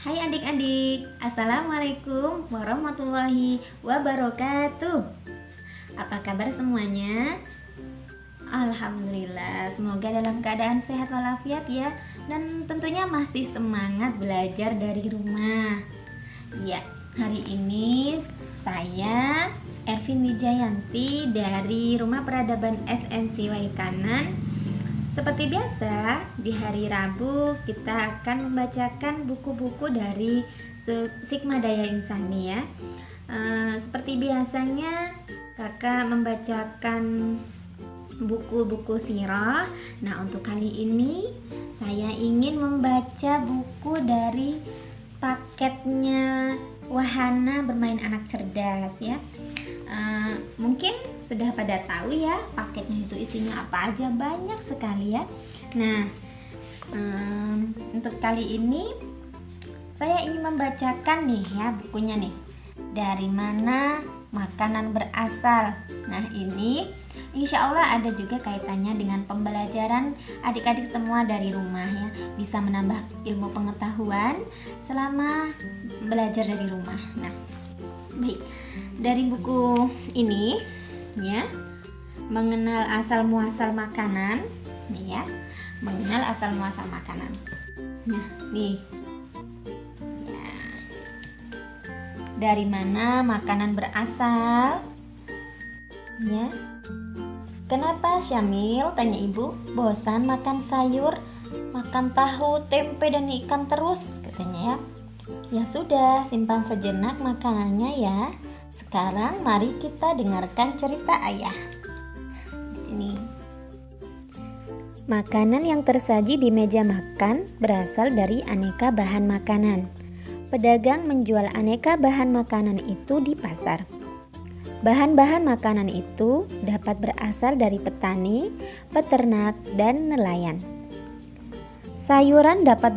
Hai adik-adik, Assalamualaikum warahmatullahi wabarakatuh. Apa kabar semuanya? Alhamdulillah, semoga dalam keadaan sehat walafiat ya. Dan tentunya masih semangat belajar dari rumah. Ya, hari ini saya Ervin Wijayanti dari Rumah Peradaban SNC Waikanan. Seperti biasa, di hari Rabu kita akan membacakan buku-buku dari Sigma Daya Insani ya. Seperti biasanya, kakak membacakan buku-buku sirah. Nah, untuk kali ini saya ingin membaca buku dari paketnya Wahana Bermain Anak Cerdas ya. Mungkin sudah pada tahu ya paketnya itu isinya apa aja, banyak sekali ya. Nah, untuk kali ini saya ingin membacakan nih ya bukunya nih, Dari Mana Makanan Berasal. Nah, ini insya Allah ada juga kaitannya dengan pembelajaran adik-adik semua dari rumah ya, bisa menambah ilmu pengetahuan selama belajar dari rumah. Nah, baik, dari buku ini ya, Mengenal Asal Muasal Makanan nih ya, Mengenal Asal Muasal Makanan. Nah, nih ya, dari mana makanan berasal ya. Kenapa Syamil, tanya ibu, bosan makan sayur, makan tahu, tempe dan ikan terus, katanya ya. Ya sudah, simpan sejenak makanannya ya. Sekarang mari kita dengarkan cerita ayah. Di sini. Makanan yang tersaji di meja makan berasal dari aneka bahan makanan. Pedagang menjual aneka bahan makanan itu di pasar. Bahan-bahan makanan itu dapat berasal dari petani, peternak, dan nelayan. Sayuran dapat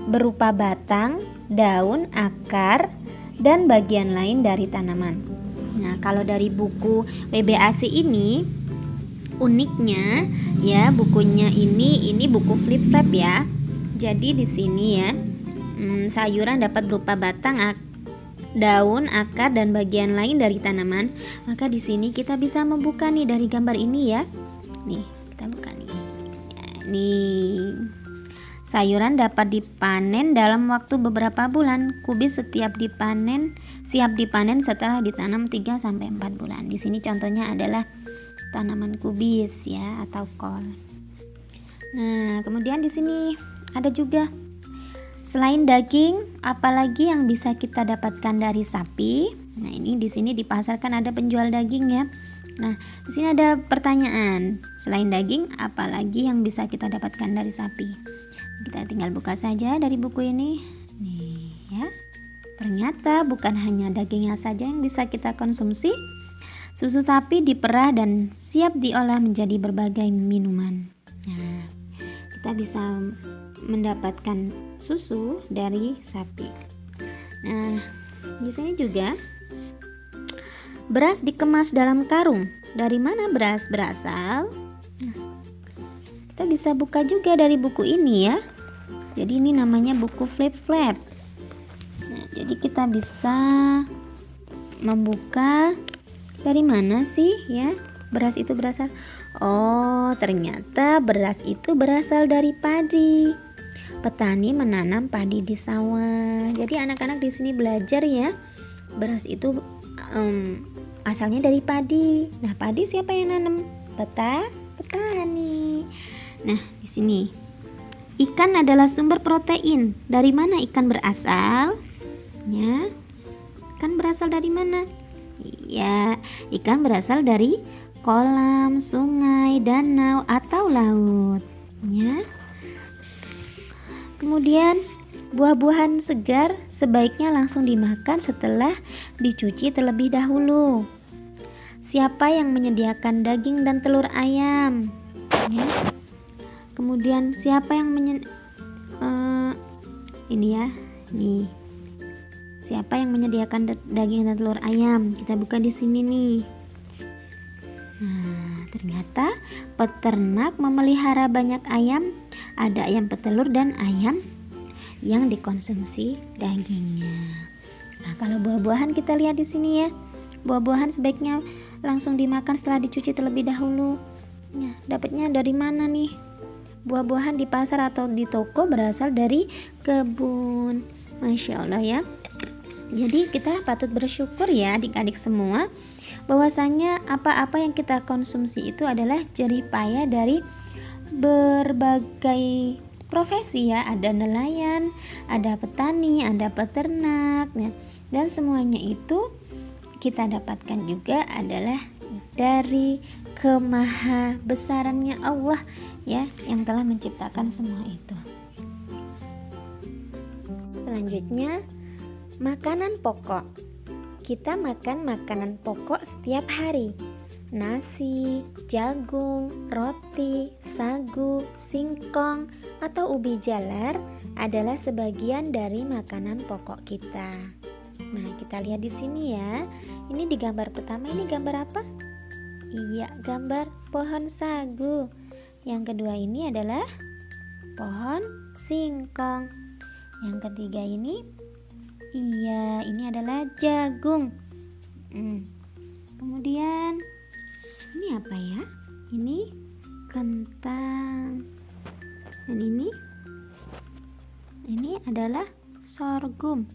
berupa batang, daun, akar, dan bagian lain dari tanaman. Nah, kalau dari buku WBAC ini uniknya ya, bukunya ini buku flip flap ya. Jadi di sini ya, sayuran dapat berupa batang, daun, akar, dan bagian lain dari tanaman. Maka di sini kita bisa membuka nih dari gambar ini ya. Nih, kita buka nih. Ya, nih. Sayuran dapat dipanen dalam waktu beberapa bulan. Kubis siap dipanen setelah ditanam 3-4 bulan. Di sini contohnya adalah tanaman kubis ya, atau kol. Nah, kemudian di sini ada juga, selain daging, apalagi yang bisa kita dapatkan dari sapi? Nah, ini di sini dipasarkan ada penjual daging ya. Nah, di sini ada pertanyaan, selain daging, apalagi yang bisa kita dapatkan dari sapi? Kita tinggal buka saja dari buku ini. Nih ya. Ternyata bukan hanya dagingnya saja yang bisa kita konsumsi. Susu sapi diperah dan siap diolah menjadi berbagai minuman. Nah, kita bisa mendapatkan susu dari sapi. Nah, di sini juga beras dikemas dalam karung. Dari mana beras berasal? Nah, kita bisa buka juga dari buku ini ya. Jadi ini namanya buku flip flap. Nah, jadi kita bisa membuka dari mana sih ya beras itu berasal. Oh, ternyata beras itu berasal dari padi. Petani menanam padi di sawah. Jadi anak-anak di sini belajar ya, beras itu asalnya dari padi. Nah, padi siapa yang nanam? Petani. Nah, di sini ikan adalah sumber protein. Dari mana ikan berasal? Ya, ikan berasal dari mana? Ya, ikan berasal dari kolam, sungai, danau, atau laut. Ya. Kemudian buah-buahan segar sebaiknya langsung dimakan setelah dicuci terlebih dahulu. Siapa yang menyediakan daging dan telur ayam? Ya. Kemudian siapa yang ini ya, nih. Siapa yang menyediakan daging dan telur ayam? Kita buka di sini nih. Nah, ternyata peternak memelihara banyak ayam. Ada ayam petelur dan ayam yang dikonsumsi dagingnya. Nah, kalau buah-buahan kita lihat di sini ya. Buah-buahan sebaiknya langsung dimakan setelah dicuci terlebih dahulu. Nah, dapatnya dari mana nih? Buah-buahan di pasar atau di toko berasal dari kebun. Masya Allah ya. Jadi kita patut bersyukur ya adik-adik semua, bahwasanya apa-apa yang kita konsumsi itu adalah jerih payah dari berbagai profesi ya. Ada nelayan, ada petani, ada peternak ya. Dan semuanya itu kita dapatkan juga adalah dari kemaha besarannya Allah ya, yang telah menciptakan semua itu. Selanjutnya, makanan pokok. Kita makan makanan pokok setiap hari. Nasi, jagung, roti, sagu, singkong, atau ubi jalar adalah sebagian dari makanan pokok kita. Nah, kita lihat di sini ya. Ini di gambar pertama, ini gambar apa? Iya, gambar pohon sagu. Yang kedua ini adalah pohon singkong. Yang ketiga ini, iya, ini adalah jagung. Kemudian ini apa ya? Ini kentang. Dan ini adalah sorghum.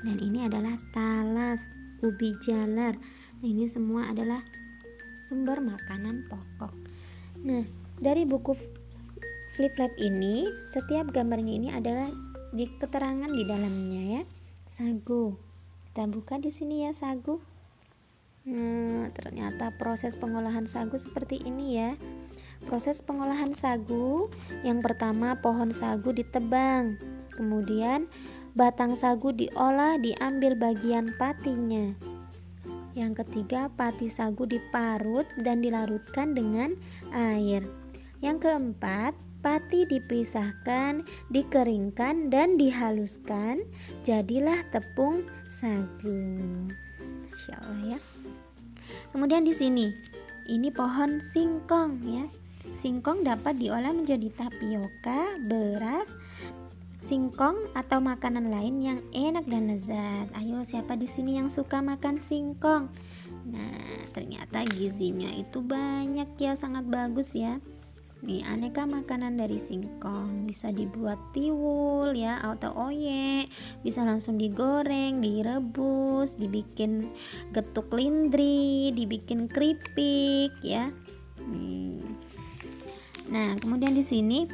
Dan ini adalah talas, ubi jalar. Nah, ini semua adalah sumber makanan pokok. Nah, dari buku Flip Lab ini, setiap gambarnya ini adalah di keterangan di dalamnya ya. Sagu. Kita buka di sini ya sagu. Nah, ternyata proses pengolahan sagu seperti ini ya. Proses pengolahan sagu, yang pertama pohon sagu ditebang. Kemudian batang sagu diolah, diambil bagian patinya. Yang ketiga, pati sagu diparut dan dilarutkan dengan air. Yang keempat, pati dipisahkan, dikeringkan dan dihaluskan, jadilah tepung sagu. Masya Allah ya. Kemudian di sini, ini pohon singkong ya. Singkong dapat diolah menjadi tapioka, beras, singkong atau makanan lain yang enak dan lezat. Ayo, siapa di sini yang suka makan singkong? Nah, ternyata gizinya itu banyak ya, sangat bagus ya. Nih, aneka makanan dari singkong bisa dibuat tiwul ya atau oyek, bisa langsung digoreng, direbus, dibikin getuk lindri, dibikin keripik ya. Nah, kemudian di sini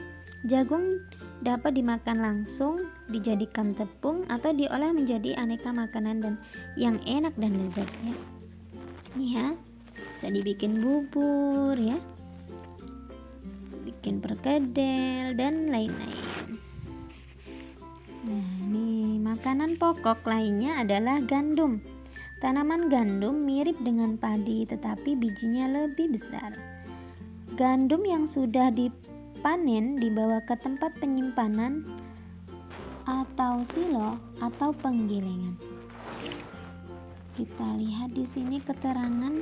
jagung dapat dimakan langsung, dijadikan tepung atau diolah menjadi aneka makanan dan yang enak dan lezat ya. Nih ya, bisa dibikin bubur ya, bikin perkedel dan lain-lain. Nah, nih makanan pokok lainnya adalah gandum. Tanaman gandum mirip dengan padi tetapi bijinya lebih besar. Gandum yang sudah dipanen dibawa ke tempat penyimpanan atau silo atau penggilingan. Kita lihat di sini keterangan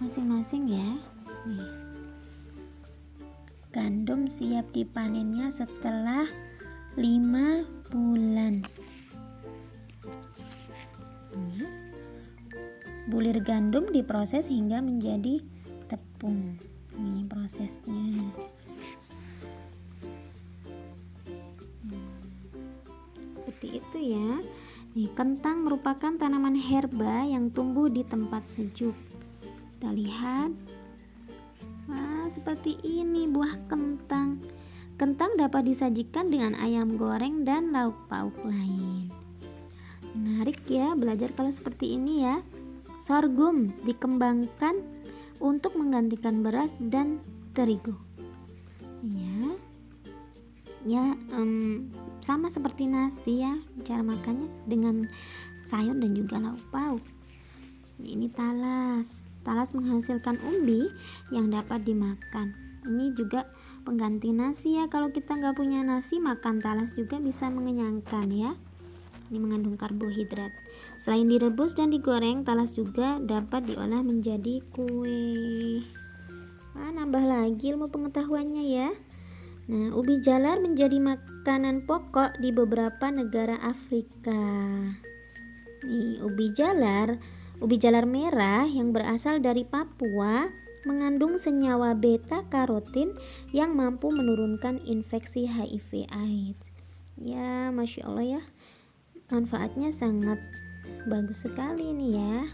masing-masing ya. Nih. Gandum siap dipanennya setelah 5 bulan. Bulir gandum diproses hingga menjadi tepung. Ini prosesnya. Seperti itu ya. Nih, kentang merupakan tanaman herba yang tumbuh di tempat sejuk. Kita lihat. Wah, seperti ini buah kentang. Kentang dapat disajikan dengan ayam goreng dan lauk pauk lain. Menarik ya belajar kalau seperti ini ya. Sorghum dikembangkan untuk menggantikan beras dan terigu. Sama seperti nasi ya cara makannya, dengan sayur dan juga lauk pauk. Ini talas. Talas menghasilkan umbi yang dapat dimakan. Ini juga pengganti nasi ya. Kalau kita nggak punya nasi, makan talas juga bisa mengenyangkan ya. Ini mengandung karbohidrat. Selain direbus dan digoreng, talas juga dapat diolah menjadi kue. Nambah lagi ilmu pengetahuannya ya. Nah, ubi jalar menjadi makanan pokok di beberapa negara Afrika. Nih, ubi jalar merah yang berasal dari Papua mengandung senyawa beta karotin yang mampu menurunkan infeksi HIV/AIDS. Ya, Masya Allah ya, manfaatnya sangat bagus sekali nih ya,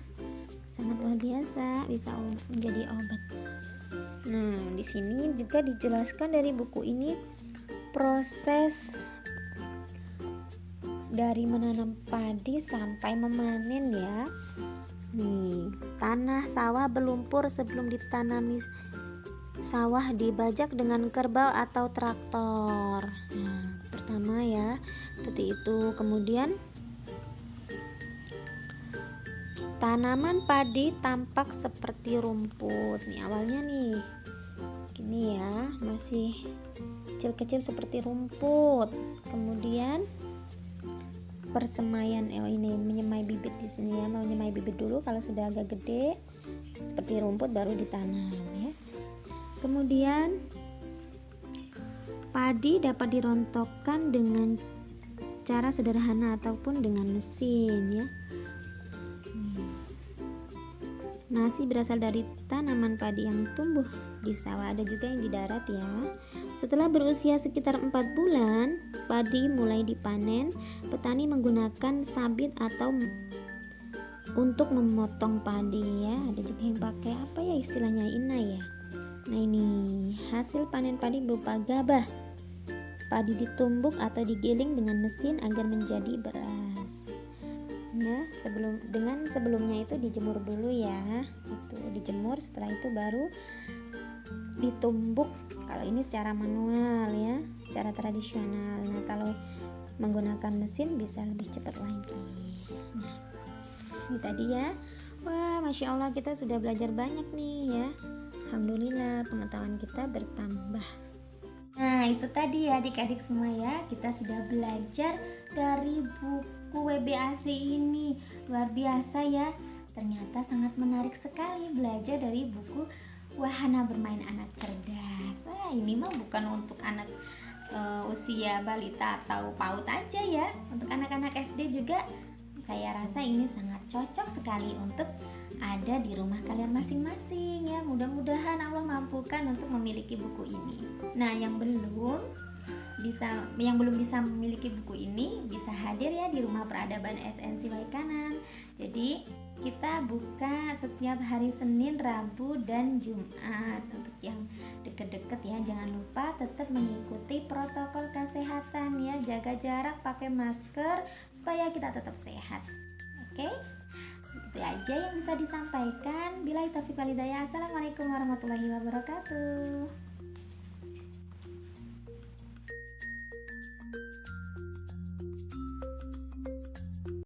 sangat luar biasa, bisa menjadi obat. Nah, di sini juga dijelaskan dari buku ini proses dari menanam padi sampai memanen ya. Nih, tanah sawah berlumpur sebelum ditanami sawah dibajak dengan kerbau atau traktor. Nah, pertama ya, seperti itu. Kemudian tanaman padi tampak seperti rumput. Nih awalnya nih gini ya, masih kecil-kecil seperti rumput. Kemudian persemaian ini menyemai bibit di sini ya, menyemai bibit dulu, kalau sudah agak gede seperti rumput baru ditanam ya. Kemudian padi dapat dirontokkan dengan cara sederhana ataupun dengan mesin ya. Nasi berasal dari tanaman padi yang tumbuh di sawah, ada juga yang di darat ya. Setelah berusia sekitar 4 bulan, padi mulai dipanen. Petani menggunakan sabit atau untuk memotong padi ya. Ada juga yang pakai apa ya istilahnya, inai ya. Nah, ini hasil panen padi berupa gabah. Padi ditumbuk atau digiling dengan mesin agar menjadi beras. Nah, sebelumnya itu dijemur dulu ya. Itu dijemur, setelah itu baru ditumbuk. Kalau ini secara manual ya, secara tradisional. Nah, kalau menggunakan mesin bisa lebih cepat lagi. Nah, ini tadi ya. Wah, Masya Allah, kita sudah belajar banyak nih ya. Alhamdulillah, pengetahuan kita bertambah. Nah, itu tadi ya adik-adik semua ya, kita sudah belajar dari buku WBAC ini. Luar biasa ya, ternyata sangat menarik sekali belajar dari buku Wahana Bermain Anak Cerdas. Wah, ini mah bukan untuk anak usia balita atau PAUD aja ya, untuk anak-anak SD juga saya rasa ini sangat cocok sekali untuk ada di rumah kalian masing-masing ya. Mudah-mudahan Allah mampukan untuk memiliki buku ini. Nah, yang belum bisa memiliki buku ini bisa hadir ya di Rumah Peradaban SNC Waikanan. Jadi kita buka setiap hari Senin, Rabu, dan Jumat. Untuk yang deket-deket ya, jangan lupa tetap mengikuti protokol kesehatan ya, jaga jarak, pakai masker supaya kita tetap sehat. Oke? Itu aja yang bisa disampaikan. Billahi taufiq wal hidayah. Assalamualaikum warahmatullahi wabarakatuh.